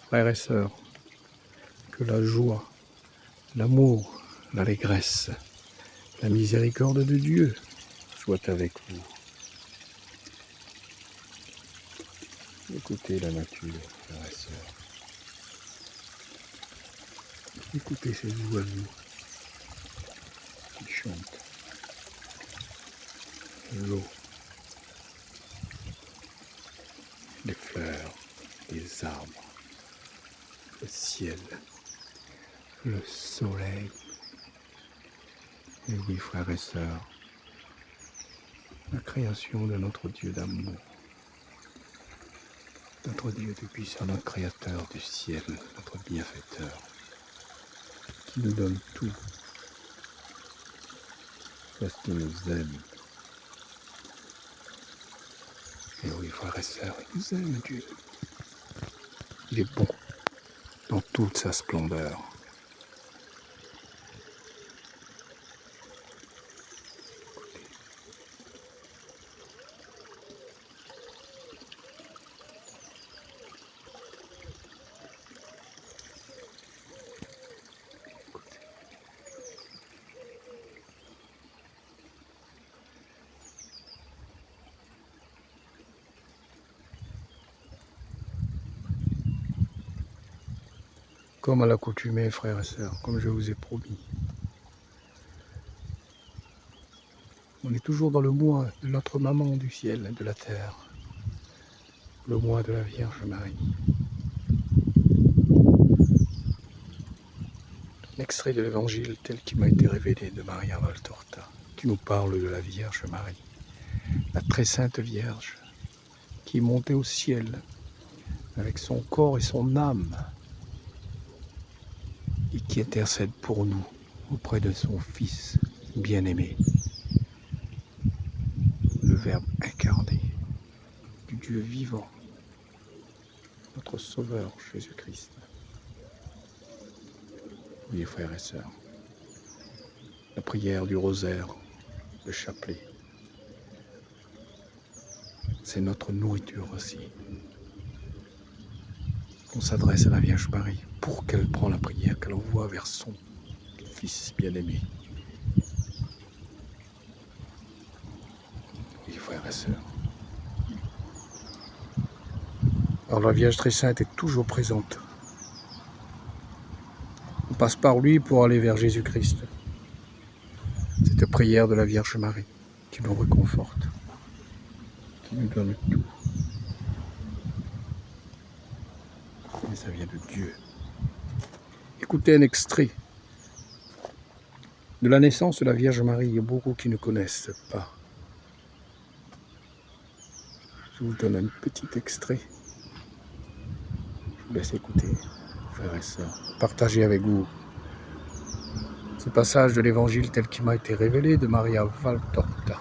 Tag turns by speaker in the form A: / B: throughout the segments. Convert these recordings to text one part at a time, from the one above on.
A: Frères et sœurs, que la joie, l'amour, l'allégresse, la miséricorde de Dieu soit avec vous. Écoutez la nature, frères et sœurs. Écoutez ces oiseaux qui chantent. L'eau, les fleurs, les arbres, le ciel, le soleil. Et oui, frères et sœurs, la création de notre Dieu d'amour, notre Dieu tout-puissant, notre Créateur du ciel, notre bienfaiteur, qui nous donne tout parce qu'il nous aime. Et oui, frères et sœurs, il nous aime, Dieu. Il est bon dans toute sa splendeur. Comme à l'accoutumée, frères et sœurs, comme je vous ai promis. On est toujours dans le mois de notre maman du ciel et de la terre, le mois de la Vierge Marie. Un extrait de l'évangile tel qu'il m'a été révélé de Maria Valtorta, qui nous parle de la Vierge Marie, la très sainte Vierge, qui est montée au ciel avec son corps et son âme, et qui intercède pour nous auprès de son Fils bien-aimé, le Verbe incarné, du Dieu vivant, notre Sauveur Jésus-Christ. Oui, frères et sœurs, la prière du rosaire, le chapelet, c'est notre nourriture aussi. On s'adresse à la Vierge Marie pour qu'elle prenne la prière, qu'elle envoie vers son Fils bien-aimé. Oui, frères et sœurs. Alors la Vierge très sainte est toujours présente. On passe par lui pour aller vers Jésus-Christ. Cette prière de la Vierge Marie qui nous réconforte, qui nous donne tout. Et ça vient de Dieu. Écoutez un extrait de la naissance de la Vierge Marie. Il y a beaucoup qui ne connaissent pas. Je vous donne un petit extrait. Je vous laisse écouter, frères et sœurs. Partagez avec vous ce passage de l'évangile tel qu'il m'a été révélé de Maria Valtorta.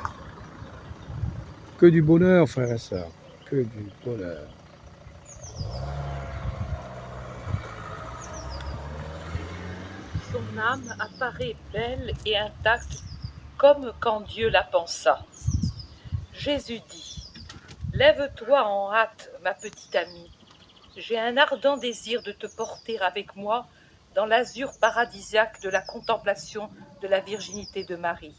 A: Que du bonheur, frères et sœurs, que du bonheur.
B: Son âme apparaît belle et intacte comme quand Dieu la pensa. Jésus dit : Lève-toi en hâte, ma petite amie. J'ai un ardent désir de te porter avec moi dans l'azur paradisiaque de la contemplation de la virginité de Marie.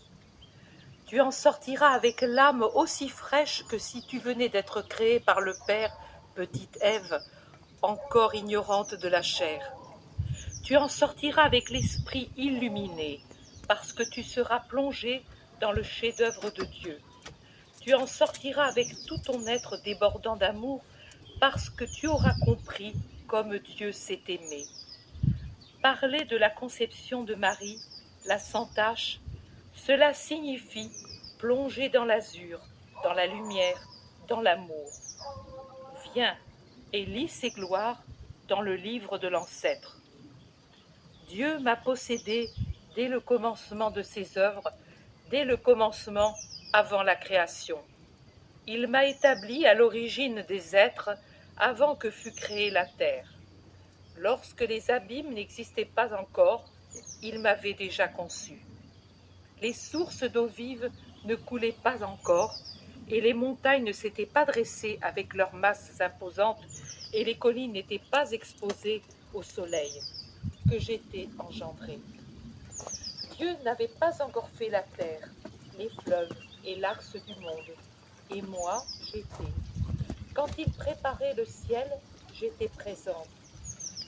B: Tu en sortiras avec l'âme aussi fraîche que si tu venais d'être créée par le Père, petite Ève, encore ignorante de la chair. Tu en sortiras avec l'esprit illuminé, parce que tu seras plongé dans le chef-d'œuvre de Dieu. Tu en sortiras avec tout ton être débordant d'amour, parce que tu auras compris comme Dieu s'est aimé. Parler de la conception de Marie, la sans tache, cela signifie plonger dans l'azur, dans la lumière, dans l'amour. Viens et lis ses gloires dans le livre de l'ancêtre. Dieu m'a possédé dès le commencement de ses œuvres, dès le commencement avant la création. Il m'a établi à l'origine des êtres avant que fût créée la terre. Lorsque les abîmes n'existaient pas encore, il m'avait déjà conçu. Les sources d'eau vive ne coulaient pas encore, et les montagnes ne s'étaient pas dressées avec leurs masses imposantes, et les collines n'étaient pas exposées au soleil, que j'étais engendré. Dieu n'avait pas encore fait la terre, les fleuves et l'axe du monde, et moi j'étais. Quand il préparait le ciel, j'étais présente.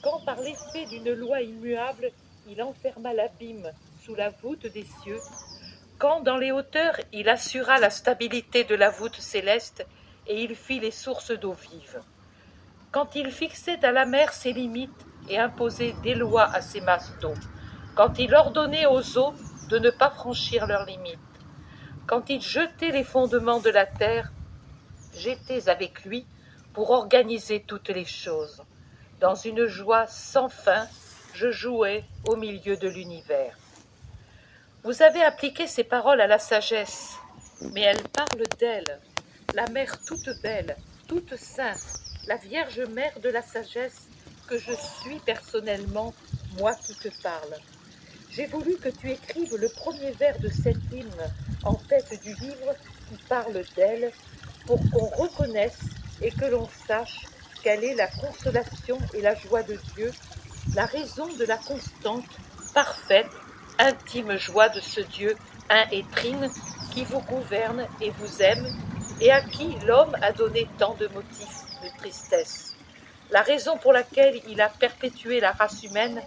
B: Quand par l'effet d'une loi immuable, il enferma l'abîme sous la voûte des cieux, quand dans les hauteurs il assura la stabilité de la voûte céleste et il fit les sources d'eau vive, quand il fixait à la mer ses limites et imposait des lois à ses masses d'eau, quand il ordonnait aux eaux de ne pas franchir leurs limites, quand il jetait les fondements de la terre, j'étais avec lui pour organiser toutes les choses. Dans une joie sans fin, je jouais au milieu de l'univers. Vous avez appliqué ces paroles à la sagesse, mais elles parlent d'elle, la mère toute belle, toute sainte, la Vierge Mère de la sagesse que je suis personnellement, moi qui te parle. J'ai voulu que tu écrives le premier vers de cet hymne en tête du livre qui parle d'elle, pour qu'on reconnaisse et que l'on sache quelle est la consolation et la joie de Dieu, la raison de la constante, parfaite, intime joie de ce Dieu un et trine qui vous gouverne et vous aime, et à qui l'homme a donné tant de motifs de tristesse. La raison pour laquelle il a perpétué la race humaine,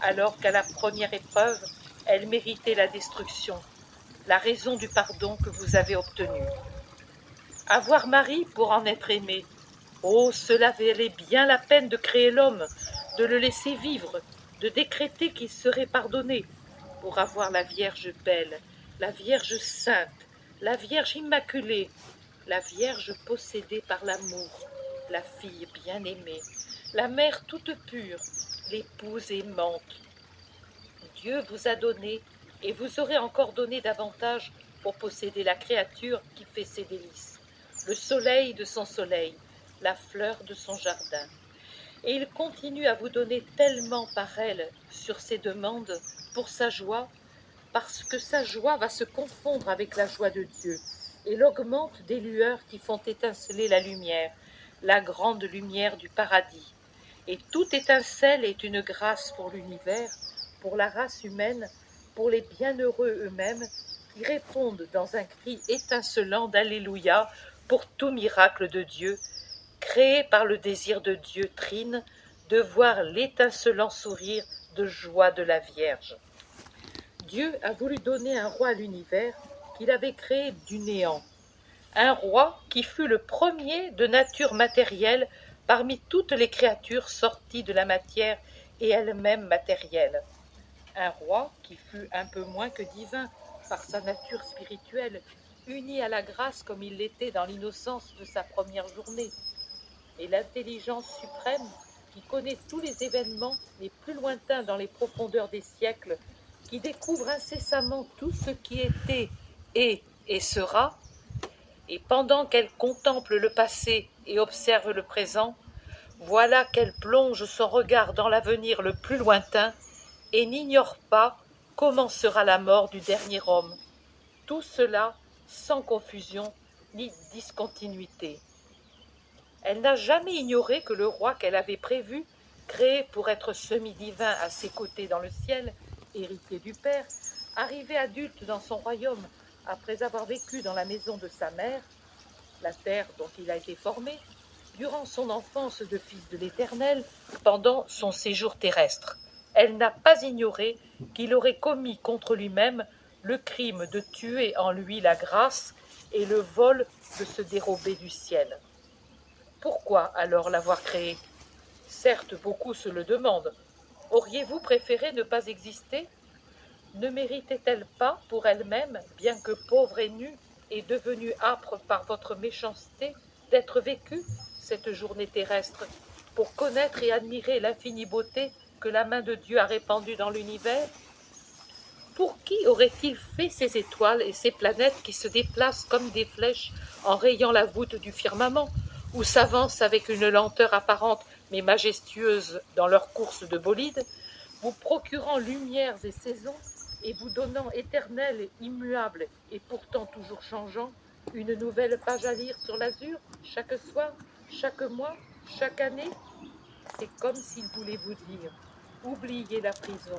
B: alors qu'à la première épreuve, elle méritait la destruction. La raison du pardon que vous avez obtenu. Avoir Marie pour en être aimé. Oh, cela valait bien la peine de créer l'homme, de le laisser vivre, de décréter qu'il serait pardonné, pour avoir la Vierge belle, la Vierge sainte, la Vierge immaculée, la Vierge possédée par l'amour, la fille bien-aimée, la mère toute pure, l'épouse aimante. Dieu vous a donné, et vous aurez encore donné davantage pour posséder la créature qui fait ses délices, le soleil de son soleil, la fleur de son jardin. Et il continue à vous donner tellement par elle sur ses demandes, pour sa joie, parce que sa joie va se confondre avec la joie de Dieu, et l'augmente des lueurs qui font étinceler la lumière, la grande lumière du paradis. Et toute étincelle est une grâce pour l'univers, pour la race humaine, pour les bienheureux eux-mêmes, qui répondent dans un cri étincelant d'Alléluia pour tout miracle de Dieu, créé par le désir de Dieu trine, de voir l'étincelant sourire de joie de la Vierge. Dieu a voulu donner un roi à l'univers qu'il avait créé du néant, un roi qui fut le premier de nature matérielle parmi toutes les créatures sorties de la matière et elle-même matérielle, un roi qui fut un peu moins que divin par sa nature spirituelle, uni à la grâce comme il l'était dans l'innocence de sa première journée, et l'intelligence suprême qui connaît tous les événements les plus lointains dans les profondeurs des siècles, qui découvre incessamment tout ce qui était, est et sera, et pendant qu'elle contemple le passé et observe le présent, voilà qu'elle plonge son regard dans l'avenir le plus lointain et n'ignore pas comment sera la mort du dernier homme. Tout cela sans confusion ni discontinuité. Elle n'a jamais ignoré que le roi qu'elle avait prévu, créé pour être semi-divin à ses côtés dans le ciel, héritier du Père, arrivé adulte dans son royaume après avoir vécu dans la maison de sa mère, la terre dont il a été formé, durant son enfance de fils de l'Éternel, pendant son séjour terrestre. Elle n'a pas ignoré qu'il aurait commis contre lui-même le crime de tuer en lui la grâce et le vol de se dérober du ciel. Pourquoi alors l'avoir créé? Certes, beaucoup se le demandent. Auriez-vous préféré ne pas exister? Ne méritait-elle pas pour elle-même, bien que pauvre et nue, et devenue âpre par votre méchanceté, d'être vécue, cette journée terrestre, pour connaître et admirer l'infinie beauté que la main de Dieu a répandue dans l'univers? Pour qui aurait-il fait ces étoiles et ces planètes qui se déplacent comme des flèches en rayant la voûte du firmament, ou s'avancent avec une lenteur apparente mais majestueuse dans leur course de bolide, vous procurant lumières et saisons, et vous donnant éternel, immuable et pourtant toujours changeant, une nouvelle page à lire sur l'azur, chaque soir, chaque mois, Chaque année, c'est comme s'il voulait vous dire, oubliez la prison,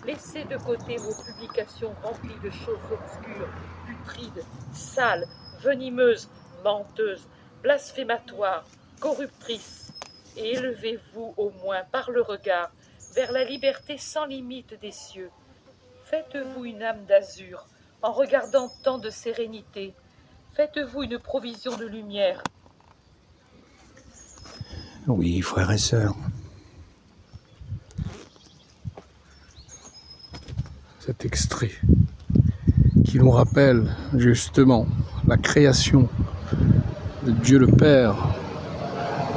B: laissez de côté vos publications remplies de choses obscures, putrides, sales, venimeuses, menteuses, blasphématoires, corruptrices, et élevez-vous au moins par le regard vers la liberté sans limite des cieux. Faites-vous une âme d'azur en regardant tant de sérénité. Faites-vous une provision de lumière.
A: Oui, frères et sœurs, cet extrait qui nous rappelle justement la création de Dieu le Père,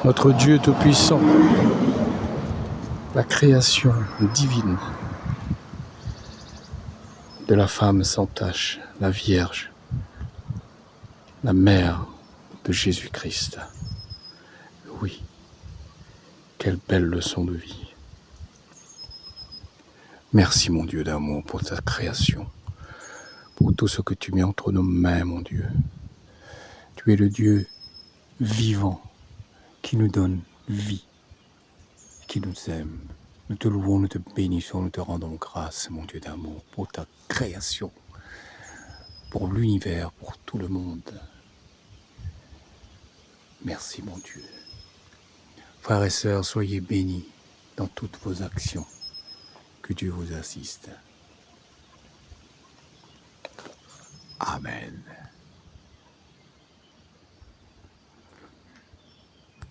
A: notre Dieu Tout-Puissant, la création divine de la femme sans tache, la Vierge, la mère de Jésus-Christ. Oui, quelle belle leçon de vie. Merci mon Dieu d'amour pour ta création, pour tout ce que tu mets entre nos mains, mon Dieu. Tu es le Dieu vivant qui nous donne vie, qui nous aime. Nous te louons, nous te bénissons, nous te rendons grâce, mon Dieu d'amour, pour ta création, pour l'univers, pour tout le monde. Merci, mon Dieu. Frères et sœurs, soyez bénis dans toutes vos actions. Que Dieu vous assiste. Amen.